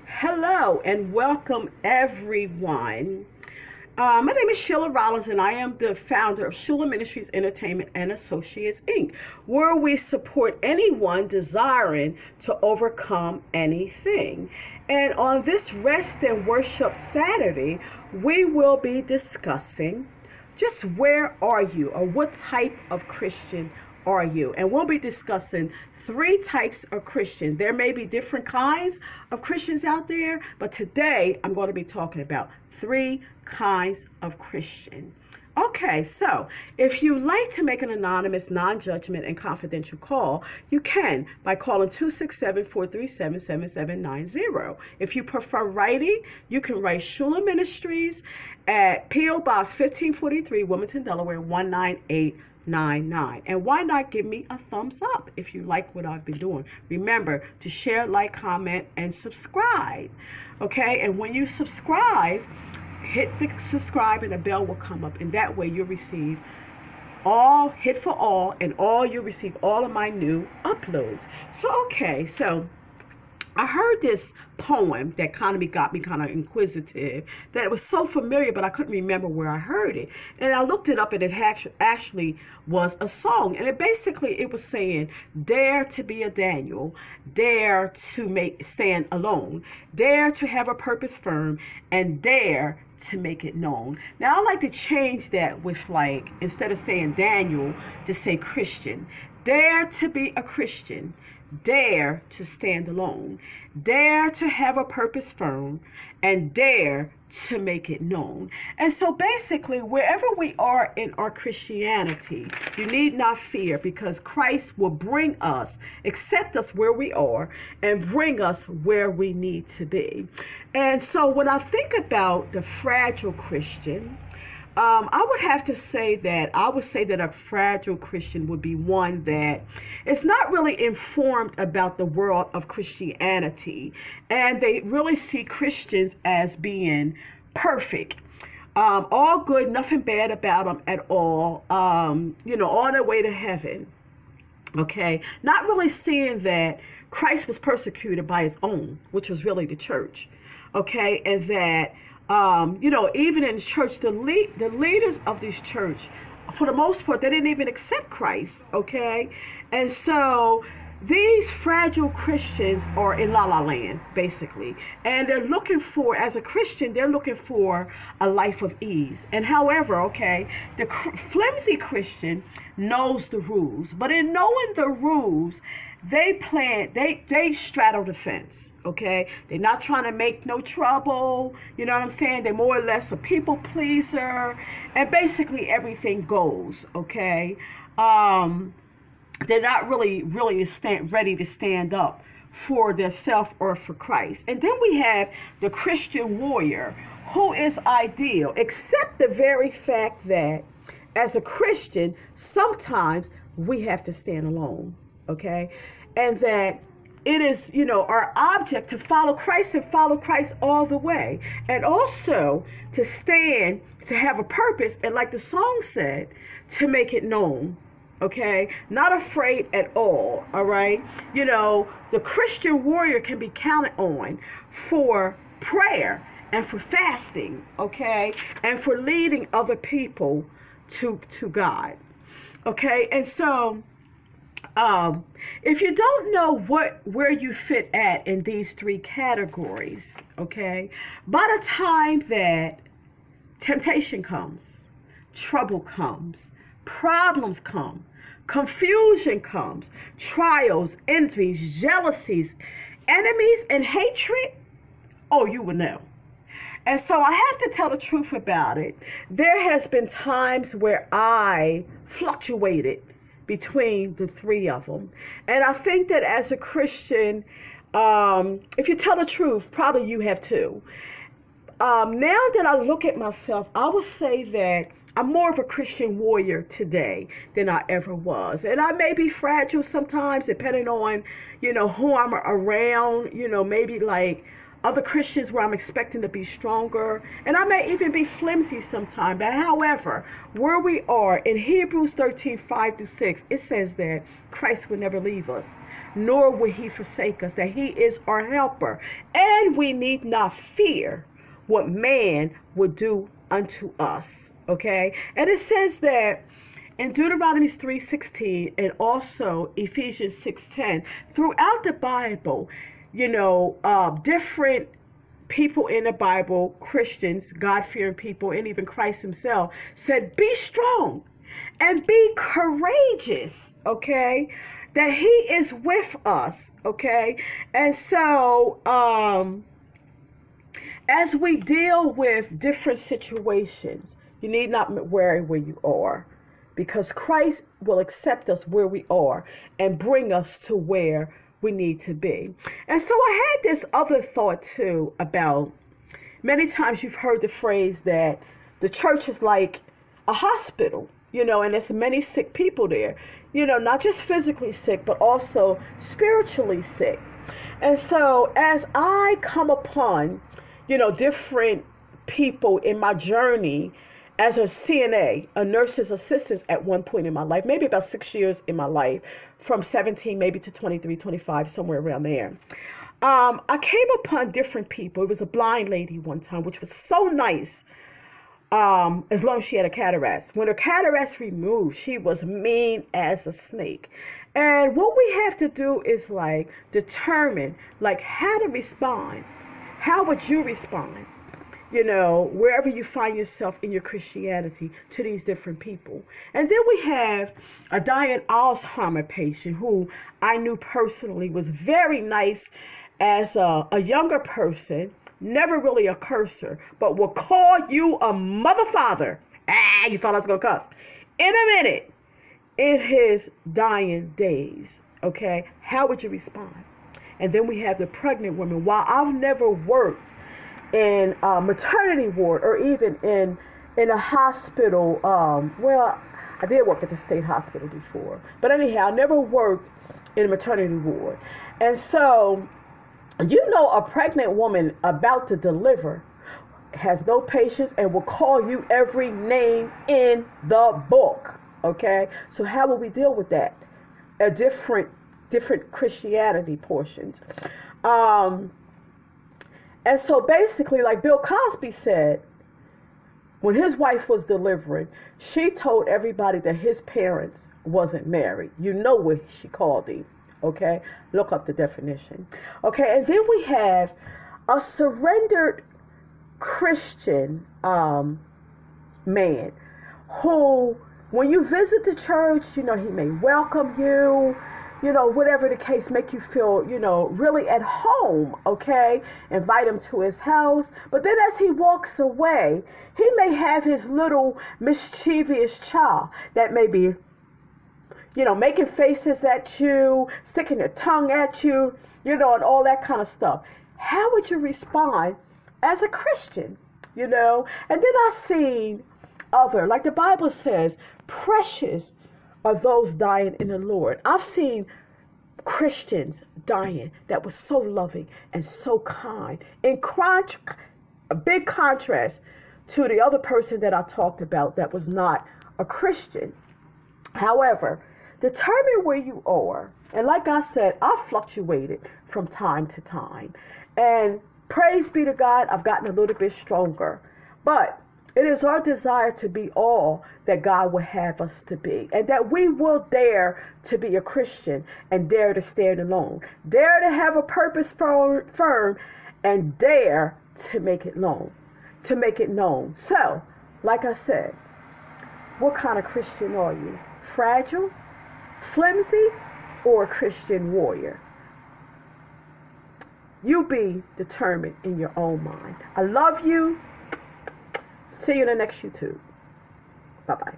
Hello and welcome everyone. My name is Sheila Rollins and I am the founder of H.U.L.A Ministries Entertainment and Associates Inc., where we support anyone desiring to overcome anything. And on this Rest and Worship Saturday, we will be discussing just where are you, or what type of Christian are you? And we'll be discussing three types of Christian. There may be different kinds of Christians out there, but today I'm going to be talking about three kinds of Christian. Okay, so if you'd like to make an anonymous, non-judgment, and confidential call, you can by calling 267-437-7790. If you prefer writing, you can write H.U.L.A Ministries at P.O. Box 1543, Wilmington, Delaware 19899. And why not give me a thumbs up if you like what I've been doing? Remember to share, like, comment, and subscribe. Okay, and when you subscribe, hit the subscribe and the bell will come up, and that way you'll receive all, hit for all, and you'll receive all of my new uploads. So I heard this poem that kind of got me kind of inquisitive, that it was so familiar, but I couldn't remember where I heard it. And I looked it up, and it actually was a song. And it was saying, dare to be a Daniel, dare to stand alone, dare to have a purpose firm, and dare to make it known. Now I like to change that with, like, instead of saying Daniel, to say Christian. Dare to be a Christian. Dare to stand alone, dare to have a purpose firm, and dare to make it known. And so basically, wherever we are in our Christianity, you need not fear, because Christ will bring us, accept us where we are, and bring us where we need to be. And so when I think about the fragile Christian, I would say that a fragile Christian would be one that is not really informed about the world of Christianity, and they really see Christians as being perfect, all good, nothing bad about them at all, on their way to heaven. Okay, not really seeing that Christ was persecuted by his own, which was really the church. Okay, and that even in church, the leaders of this church, for the most part, they didn't even accept Christ, okay? And so these fragile Christians are in La La Land, basically. And they're looking for, as a Christian, they're looking for a life of ease. And however, okay, the flimsy Christian knows the rules. But in knowing the rules, they straddle the fence, okay? They're not trying to make no trouble, you know what I'm saying? They're more or less a people pleaser, and basically everything goes, okay? They're not really ready to stand up for themselves or for Christ. And then we have the Christian warrior, who is ideal, except the very fact that as a Christian, sometimes we have to stand alone. Okay, and that it is, our object to follow Christ and follow Christ all the way, and also to stand, to have a purpose, and like the song said, to make it known. Okay, not afraid at all. All right, the Christian warrior can be counted on for prayer and for fasting. Okay, and for leading other people to God. Okay, and so if you don't know where you fit at in these three categories, okay, by the time that temptation comes, trouble comes, problems come, confusion comes, trials, envies, jealousies, enemies, and hatred, you will know. And so I have to tell the truth about it. There has been times where I fluctuated between the three of them. And I think that as a Christian, if you tell the truth, probably you have too. Now that I look at myself, I would say that I'm more of a Christian warrior today than I ever was. And I may be fragile sometimes, depending on, who I'm around, maybe like other Christians where I'm expecting to be stronger, and I may even be flimsy sometime. But however, where we are in Hebrews 13:5-6, it says that Christ will never leave us, nor will he forsake us, that he is our helper, and we need not fear what man would do unto us. Okay? And it says that in Deuteronomy 3:16 and also Ephesians 6:10, throughout the Bible, different people in the Bible, Christians, God-fearing people, and even Christ himself said, be strong and be courageous, okay? That he is with us, okay? And so, as we deal with different situations, you need not worry where you are, because Christ will accept us where we are and bring us to where we need to be. And so I had this other thought too about, many times you've heard the phrase that the church is like a hospital, and there's many sick people there, not just physically sick, but also spiritually sick. And so as I come upon, different people in my journey as a CNA, a nurse's assistant at one point in my life, maybe about 6 years in my life, from 17 maybe to 23, 25, somewhere around there. I came upon different people. It was a blind lady one time, which was so nice, as long as she had a cataract. When her cataracts removed, she was mean as a snake. And what we have to do is determine how to respond. How would you respond? Wherever you find yourself in your Christianity to these different people. And then we have a dying Alzheimer patient who I knew personally was very nice as a younger person, never really a cursor, but will call you a mother father. You thought I was going to cuss. In a minute, in his dying days, okay? How would you respond? And then we have the pregnant women. While I've never worked in a maternity ward or even in a hospital, I did work at the state hospital before, but anyhow, I never worked in a maternity ward. And so, a pregnant woman about to deliver has no patience and will call you every name in the book, okay? So how will we deal with that? A different Christianity portions. And so basically, like Bill Cosby said, when his wife was delivering, she told everybody that his parents wasn't married. You know what she called him, okay? Look up the definition. Okay, and then we have a surrendered Christian man who, when you visit the church, he may welcome you, whatever the case, make you feel, really at home, okay? Invite him to his house. But then as he walks away, he may have his little mischievous child that may be, making faces at you, sticking their tongue at you, and all that kind of stuff. How would you respond as a Christian, And then I seen like the Bible says, precious are those dying in the Lord. I've seen Christians dying that was so loving and so kind, in a big contrast to the other person that I talked about that was not a Christian. However, determine where you are. And like I said, I fluctuated from time to time. And praise be to God, I've gotten a little bit stronger. But it is our desire to be all that God would have us to be, and that we will dare to be a Christian and dare to stand alone, dare to have a purpose firm, and dare to make it known. So, like I said, what kind of Christian are you? Fragile, flimsy, or a Christian warrior? You be determined in your own mind. I love you. See you in the next YouTube. Bye-bye.